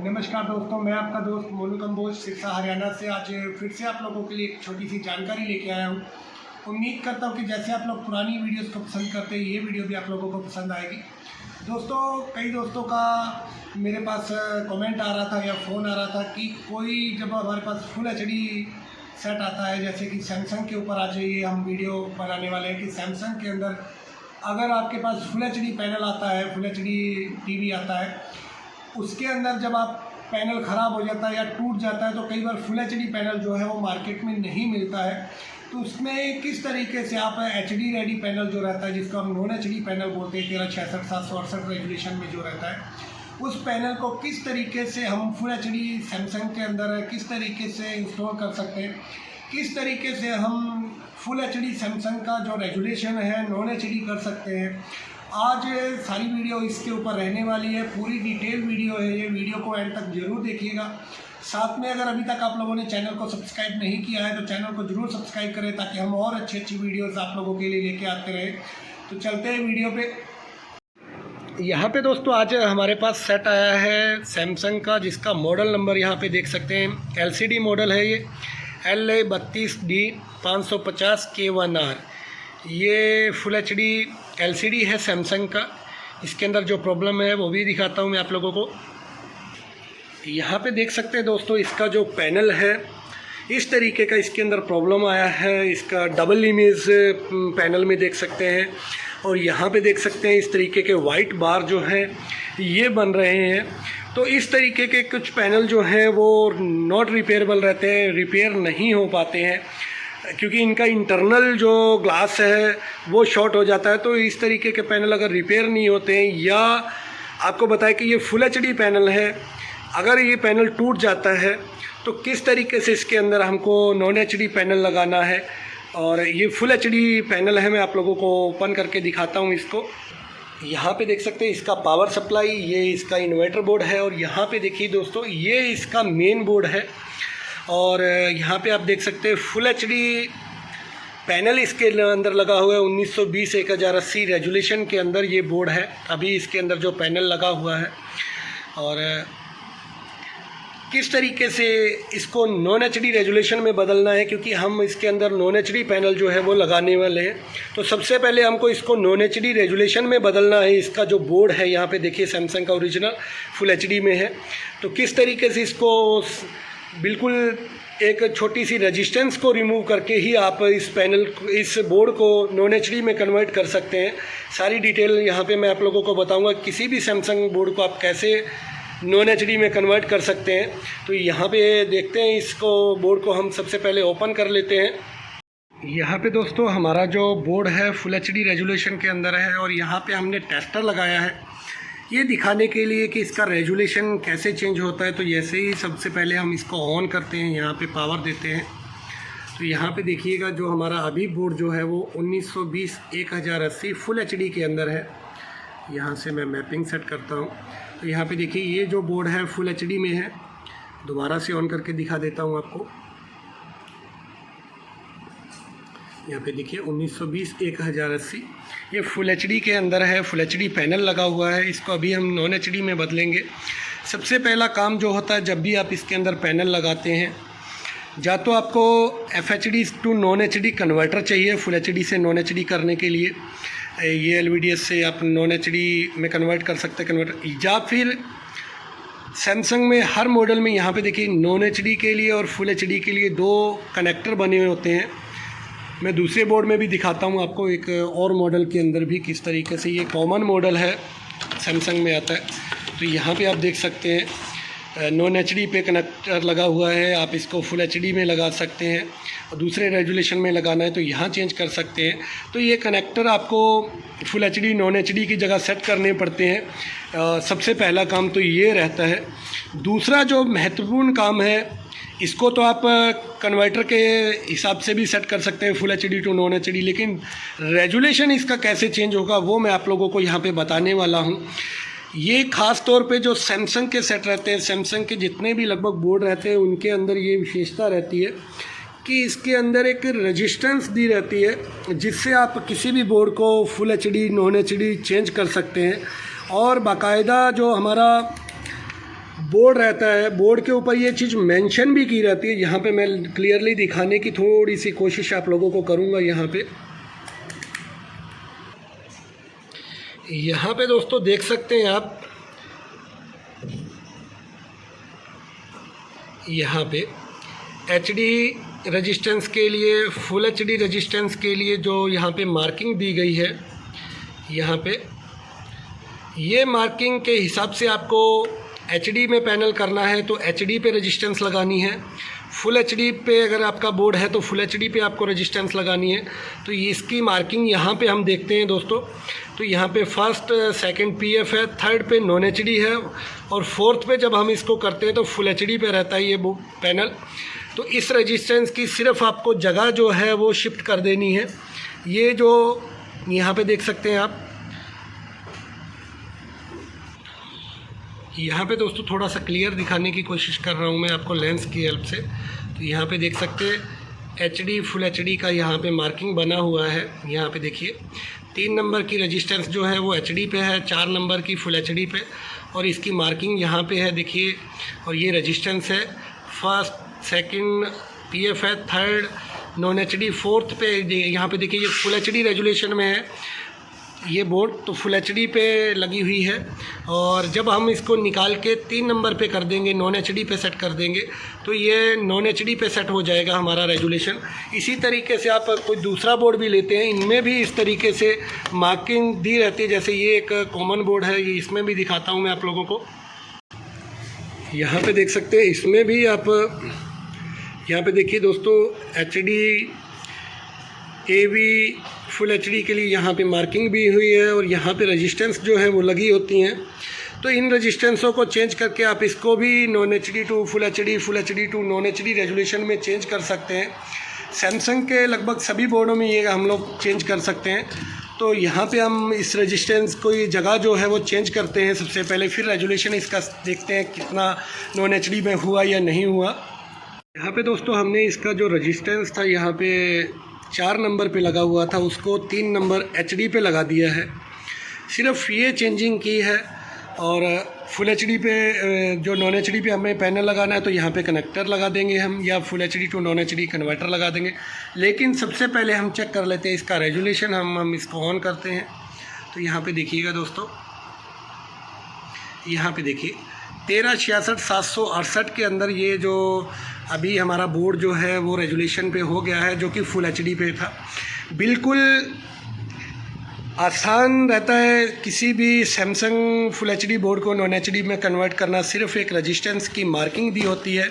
नमस्कार दोस्तों, मैं आपका दोस्त मोनू कंबोज सिरसा हरियाणा से आज फिर से आप लोगों के लिए एक छोटी सी जानकारी लेके आया हूँ। उम्मीद करता हूँ कि जैसे आप लोग पुरानी वीडियोस को पसंद करते हैं, ये वीडियो भी आप लोगों को पसंद आएगी। दोस्तों, कई दोस्तों का मेरे पास कमेंट आ रहा था या फ़ोन आ रहा था कि कोई जब हमारे पास फुल एचडी सेट आता है, जैसे कि सैमसंग के ऊपर आज ये हम वीडियो बनाने वाले हैं कि सैमसंग के अंदर अगर आपके पास फुल एचडी पैनल आता है, फुल एचडी टीवी आता है, उसके अंदर जब आप पैनल ख़राब हो जाता है या टूट जाता है तो कई बार फुल एचडी पैनल जो है वो मार्केट में नहीं मिलता है। तो उसमें किस तरीके से आप एचडी रेडी पैनल जो रहता है, जिसको हम नॉन एचडी पैनल बोलते हैं, 1366 768 रेजुलेशन में जो रहता है, उस पैनल को किस तरीके से हम फुल एचडी सैमसंग के अंदर किस तरीके से इंस्टॉल कर सकते हैं, किस तरीके से हम फुल एचडी सैमसंग का जो रेजुलेशन है नॉन एचडी कर सकते हैं। आज सारी वीडियो इसके ऊपर रहने वाली है, पूरी डिटेल वीडियो है ये। वीडियो को एंड तक जरूर देखिएगा। साथ में अगर अभी तक आप लोगों ने चैनल को सब्सक्राइब नहीं किया है तो चैनल को जरूर सब्सक्राइब करें, ताकि हम और अच्छी वीडियोस आप लोगों के लिए लेके आते रहें। तो चलते हैं वीडियो पे। यहाँ पे दोस्तों आज हमारे पास सेट आया है सैमसंग का, जिसका मॉडल नंबर यहाँ पे देख सकते हैं। LCD मॉडल है ये, LA32D 550K1R। ये फुल एचडी LCD है सैमसंग का। इसके अंदर जो प्रॉब्लम है वो भी दिखाता हूँ मैं आप लोगों को। यहाँ पे देख सकते हैं दोस्तों, इसका जो पैनल है इस तरीके का इसके अंदर प्रॉब्लम आया है। इसका डबल इमेज पैनल में देख सकते हैं, और यहाँ पे देख सकते हैं इस तरीके के वाइट बार जो हैं ये बन रहे हैं। तो इस तरीके के कुछ पैनल जो हैं वो नॉट रिपेयरेबल रहते हैं, रिपेयर नहीं हो पाते हैं, क्योंकि इनका इंटरनल जो ग्लास है वो शॉर्ट हो जाता है। तो इस तरीके के पैनल अगर रिपेयर नहीं होते हैं, या आपको बताया कि ये फुल एचडी पैनल है, अगर ये पैनल टूट जाता है तो किस तरीके से इसके अंदर हमको नॉन एचडी पैनल लगाना है। और ये फुल एचडी पैनल है, मैं आप लोगों को ओपन करके दिखाता हूँ इसको। यहाँ पे देख सकते हैं इसका पावर सप्लाई, ये इसका इन्वर्टर बोर्ड है, और यहाँ पे देखिए दोस्तों ये इसका मेन बोर्ड है। और यहाँ पे आप देख सकते हैं फुल एचडी पैनल इसके अंदर लगा हुआ है। 1920x1080 रेजुलेशन के अंदर ये बोर्ड है अभी इसके अंदर जो पैनल लगा हुआ है। और किस तरीके से इसको नॉन एचडी रेजुलेशन में बदलना है, क्योंकि हम इसके अंदर नॉन एचडी पैनल जो है वो लगाने वाले हैं। तो सबसे पहले हमको इसको नॉन एचडी रेजुलेशन में बदलना है। इसका जो बोर्ड है यहाँ पे देखिए सैमसंग का ओरिजिनल फुल एचडी में है। तो किस तरीके से इसको बिल्कुल एक छोटी सी रेजिस्टेंस को रिमूव करके ही आप इस बोर्ड को नॉन एचडी में कन्वर्ट कर सकते हैं। सारी डिटेल यहाँ पे मैं आप लोगों को बताऊंगा, किसी भी सैमसंग बोर्ड को आप कैसे नॉन एचडी में कन्वर्ट कर सकते हैं। तो यहाँ पे देखते हैं, इसको बोर्ड को हम सबसे पहले ओपन कर लेते हैं। यहाँ पे दोस्तों हमारा जो बोर्ड है फुल एचडी रेजुलेशन के अंदर है, और यहाँ पे हमने टेस्टर लगाया है ये दिखाने के लिए कि इसका रेजुलेशन कैसे चेंज होता है। तो जैसे ही सबसे पहले हम इसको ऑन करते हैं, यहाँ पे पावर देते हैं, तो यहाँ पे देखिएगा जो हमारा अभी बोर्ड जो है वो 1920x1080 फुल एचडी के अंदर है। यहाँ से मैं मैपिंग सेट करता हूँ, तो यहाँ पे देखिए ये जो बोर्ड है फुल एचडी में है। दोबारा से ऑन करके दिखा देता हूँ आपको। यहाँ पे देखिए 1920x1080 ये फुल एचडी के अंदर है, फुल एचडी पैनल लगा हुआ है। इसको अभी हम नॉन एचडी में बदलेंगे। सबसे पहला काम जो होता है जब भी आप इसके अंदर पैनल लगाते हैं, या तो आपको FHD to non HD converter चाहिए फुल एचडी से नॉन एचडी करने के लिए। ये LVDS से आप नॉन एचडी में कन्वर्ट कर सकते हैं कन्वर्टर, या फिर सैमसंग में हर मॉडल में यहाँ पे देखिए नॉन एचडी के लिए और फुल एचडी के लिए 2 कनेक्टर बने हुए होते हैं। मैं दूसरे बोर्ड में भी दिखाता हूँ आपको, एक और मॉडल के अंदर भी किस तरीके से ये कॉमन मॉडल है सैमसंग में आता है। तो यहाँ पे आप देख सकते हैं नॉन एचडी पे कनेक्टर लगा हुआ है। आप इसको फुल एचडी में लगा सकते हैं, और दूसरे रेजुलेशन में लगाना है तो यहाँ चेंज कर सकते हैं। तो ये कनेक्टर आपको फुल एचडी नॉन एचडी की जगह सेट करने पड़ते हैं। सबसे पहला काम तो ये रहता है। दूसरा जो महत्वपूर्ण काम है, इसको तो आप कन्वर्टर के हिसाब से भी सेट कर सकते हैं full HD to non HD, लेकिन रेजुलेशन इसका कैसे चेंज होगा वो मैं आप लोगों को यहाँ पे बताने वाला हूँ। ये ख़ास तौर पे जो सैमसंग के सेट रहते हैं, सैमसंग के जितने भी लगभग बोर्ड रहते हैं, उनके अंदर ये विशेषता रहती है कि इसके अंदर एक रेजिस्टेंस दी रहती है, जिससे आप किसी भी बोर्ड को full HD non HD change कर सकते हैं। और बाकायदा जो हमारा बोर्ड रहता है, बोर्ड के ऊपर ये चीज़ मेंशन भी की रहती है। यहाँ पे मैं क्लियरली दिखाने की थोड़ी सी कोशिश आप लोगों को करूँगा। यहाँ पे दोस्तों देख सकते हैं आप, यहाँ पे HD रेजिस्टेंस के लिए, फुल HD रेजिस्टेंस के लिए जो यहाँ पे मार्किंग दी गई है, यहाँ पे ये मार्किंग के हिसाब से आपको HD में पैनल करना है तो HD पे रेजिस्टेंस लगानी है। फुल HD पे अगर आपका बोर्ड है तो फुल HD पे आपको रेजिस्टेंस लगानी है। तो ये इसकी मार्किंग यहाँ पे हम देखते हैं दोस्तों। तो यहाँ पे फर्स्ट सेकंड PF है, थर्ड पे नॉन HD है और फोर्थ पे जब हम इसको करते हैं तो फुल HD पे रहता है ये पैनल। तो इस रेजिस्टेंस की सिर्फ आपको जगह जो है वो शिफ्ट कर देनी है। ये जो यहाँ पे देख सकते हैं आप, यहाँ पे दोस्तों थोड़ा सा क्लियर दिखाने की कोशिश कर रहा हूँ मैं आपको लेंस की हेल्प से। तो यहाँ पे देख सकते हैं HD फुल HD का यहाँ पे मार्किंग बना हुआ है। यहाँ पे देखिए 3 नंबर की रेजिस्टेंस जो है वो HD पे है, 4 नंबर की फुल HD पे, और इसकी मार्किंग यहाँ पे है देखिए। और ये रेजिस्टेंस है, फर्स्ट सेकंड PF है, थर्ड नॉन HD, फोर्थ पे यहाँ पे देखिए ये फुल HD रेजुलेशन में है ये बोर्ड, तो फुल HD पे लगी हुई है। और जब हम इसको निकाल के 3 नंबर पे कर देंगे, नॉन HD पे सेट कर देंगे, तो ये नॉन HD पे सेट हो जाएगा हमारा रेजुलेशन। इसी तरीके से आप कोई दूसरा बोर्ड भी लेते हैं, इनमें भी इस तरीके से मार्किंग दी रहती है। जैसे ये एक कॉमन बोर्ड है, ये इसमें भी दिखाता हूँ मैं आप लोगों को। यहाँ पे देख सकते हैं, इसमें भी आप यहाँ पे देखिए दोस्तों HD AV फुल HD के लिए यहाँ पे मार्किंग भी हुई है और यहाँ पे रेजिस्टेंस जो है वो लगी होती हैं। तो इन रेजिस्टेंसों को चेंज करके आप इसको भी non HD to full HD to non HD resolution में चेंज कर सकते हैं। सैमसंग के लगभग सभी बोर्डों में ये हम लोग चेंज कर सकते हैं। तो यहाँ पे हम इस रेजिस्टेंस को ये जगह जो है वो चेंज करते हैं सबसे पहले, फिर रेजुलेशन इसका देखते हैं कितना नॉन HD में हुआ या नहीं हुआ। यहाँ पे दोस्तों हमने इसका जो रेजिस्टेंस था यहाँ पे 4 नंबर पे लगा हुआ था, उसको 3 नंबर HD पे लगा दिया है। सिर्फ ये चेंजिंग की है। और फुल HD पे जो नॉन HD पे हमें पैनल लगाना है तो यहाँ पे कनेक्टर लगा देंगे हम, या full HD to non HD converter लगा देंगे। लेकिन सबसे पहले हम चेक कर लेते हैं इसका रेजुलेशन। हम इसको ऑन करते हैं तो यहाँ पे देखिएगा दोस्तों, यहाँ पे देखिए 1366/768 के अंदर ये जो अभी हमारा बोर्ड जो है वो रेजुलेशन पे हो गया है, जो कि फुल HD पे था। बिल्कुल आसान रहता है किसी भी सैमसंग फुल HD बोर्ड को नॉन HD में कन्वर्ट करना। सिर्फ एक रेजिस्टेंस की मार्किंग दी होती है।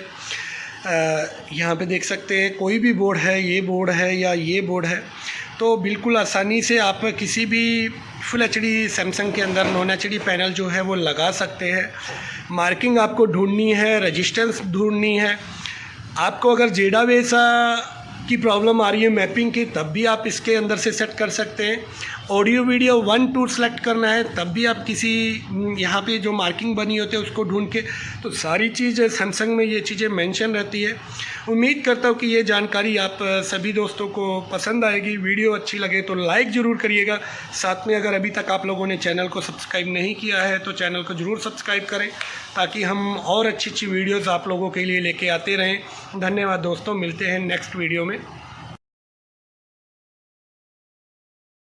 यहाँ पे देख सकते हैं कोई भी बोर्ड है, ये बोर्ड है या ये बोर्ड है, तो बिल्कुल आसानी से आप किसी भी फुल HD सैमसंग के अंदर नॉन HD पैनल जो है वो लगा सकते हैं। मार्किंग आपको ढूंढनी है, रेजिस्टेंस ढूंढनी है। आपको अगर जेडा वेसा की प्रॉब्लम आ रही है मैपिंग की, तब भी आप इसके अंदर से सेट कर सकते हैं। ऑडियो वीडियो 1 2 सेलेक्ट करना है, तब भी आप किसी यहाँ पे जो मार्किंग बनी होती है उसको ढूंढ के, तो सारी चीज़ सैमसंग में ये चीज़ें मेंशन रहती है। उम्मीद करता हूँ कि ये जानकारी आप सभी दोस्तों को पसंद आएगी। वीडियो अच्छी लगे तो लाइक ज़रूर करिएगा। साथ में अगर अभी तक आप लोगों ने चैनल को सब्सक्राइब नहीं किया है तो चैनल को ज़रूर सब्सक्राइब करें, ताकि हम और अच्छी वीडियोज़ आप लोगों के लिए लेके आते रहें। धन्यवाद दोस्तों, मिलते हैं नेक्स्ट वीडियो में।